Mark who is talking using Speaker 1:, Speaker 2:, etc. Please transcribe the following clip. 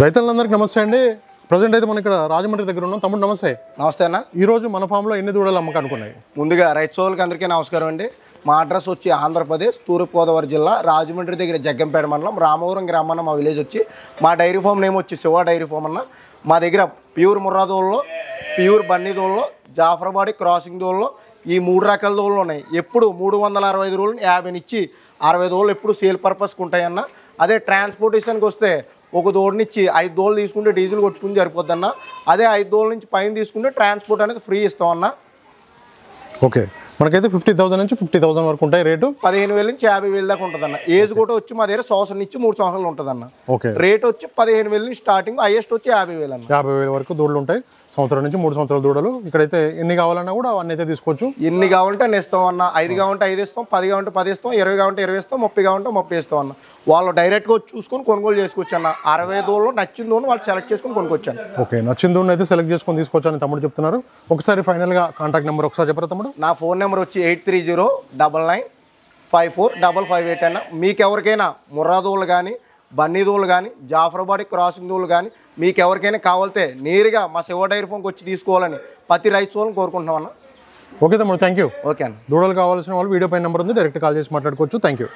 Speaker 1: రైతులందరికీ నమస్తే అండి. ప్రజెంట్ అయితే మనం ఇక్కడ రాజమండ్రి దగ్గర ఉన్నాం. తమ్ముడు నమస్తే.
Speaker 2: నమస్తే అన్న.
Speaker 1: ఈరోజు మన ఫామ్లో ఎన్ని దూడలు అమ్మకానుకున్నాయి?
Speaker 2: ముందుగా రైతు సోదరులకి అందరికీ నమస్కారం అండి. మా అడ్రస్ వచ్చి ఆంధ్రప్రదేశ్ తూర్పుగోదావరి జిల్లా రాజమండ్రి దగ్గర జగ్గంపేట మండలం రామవరం గ్రామం మా విలేజ్ వచ్చి మా డైరీ ఫామ్ నేమ్ వచ్చి శివ డైరీ ఫామ్ అన్న. మా దగ్గర ప్యూర్ ముర్రా దోళ్ళలో, ప్యూర్ బన్నీ దోళ్ళలో, జాఫరాబాడి క్రాసింగ్ దోళ్ళలో ఈ 3 రకాల దోళ్ళు ఉన్నాయి. ఎప్పుడు 365 రోజులు 50 ఇచ్చి 60 దోళ్ళు ఎప్పుడు సేల్ పర్పస్కి ఉంటాయన్న. అదే ట్రాన్స్పోర్టేషన్కి వస్తే ఒక దోడునిచ్చి 5 దోళ్ళు తీసుకుంటే డీజిల్ కొట్టుకుని సరిపోద్దన్న. అదే 5 దోళ్ళ నుంచి పైన తీసుకుంటే ట్రాన్స్పోర్ట్ అనేది ఫ్రీ ఇస్తామన్న.
Speaker 1: ఓకే, మనకైతే 50,000 నుంచి 50,000 వరకు ఉంటాయి రేటు.
Speaker 2: 15,000 నుంచి 50,000 దాకా ఉంటుందన్న. ఏజ్ కూడా వచ్చి మా దగ్గర సంవత్సరం నుంచి 3 సంవత్సరాలు ఉంటుందన్న.
Speaker 1: ఓకే,
Speaker 2: రేట్ వచ్చి 15,000 నుంచి స్టార్టింగ్, హైయెస్ట్ వచ్చి 50,000 అన్న.
Speaker 1: 50,000 వరకు దూడలు ఉంటాయి. సంవత్సరం నుంచి 3 సంవత్సరాల దూడలు. ఇక్కడైతే ఎన్ని కావాలన్నా కూడా అవన్నీ అయితే తీసుకోవచ్చు.
Speaker 2: ఎన్ని కావాలంటే అన్ని ఇస్తాం అన్న. 5 కావాలంటే 5 ఇస్తాం, 10 కావాలంటే 10 ఇస్తాం, 20 కావాలంటే 20 ఇస్తాం, 30 కావాలంటే 30 ఇస్తాం అన్న. వాళ్ళు డైరెక్ట్గా వచ్చి చూసుకొని కొనుగోలు చేసుకోవచ్చు అన్న. 60 దూడలు నచ్చిన దూడలు వాళ్ళు సెలెక్ట్ చేసుకొని కొనుక్కొచ్చాను.
Speaker 1: ఓకే, నచ్చిన దూడని అయితే సెలెక్ట్ చేసుకొని తీసుకోవచ్చు అని తమ్ముడు చెప్తున్నారు. ఒకసారి ఫైనల్గా కాంటాక్ట్ నెంబర్ ఒకసారి చెప్పరా తమ్ముడు?
Speaker 2: నా ఫోన్ నెంబర్ వచ్చి 8309954558 అన్న. మీకు ఎవరికైనా ముర్రా దూడలు కానీ, బన్నీ దూడలు కానీ, జాఫరాబాడి క్రాసింగ్ దూడలు కానీ మీకు ఎవరికైనా కావాలితే నేరుగా మా శివ డైరీ ఫామ్కి వచ్చి తీసుకోవాలని ప్రతి రైతు సోదరుని కోరుకుంటున్నాం అన్న.
Speaker 1: ఓకే తమ్ముడు, థ్యాంక్ యూ.
Speaker 2: ఓకే అన్న.
Speaker 1: దూడలు కావాల్సిన వాళ్ళు వీడియో పైన నెంబర్ ఉంది, డైరెక్ట్ కాల్ చేసి మాట్లాడుకోవచ్చు. Thank you.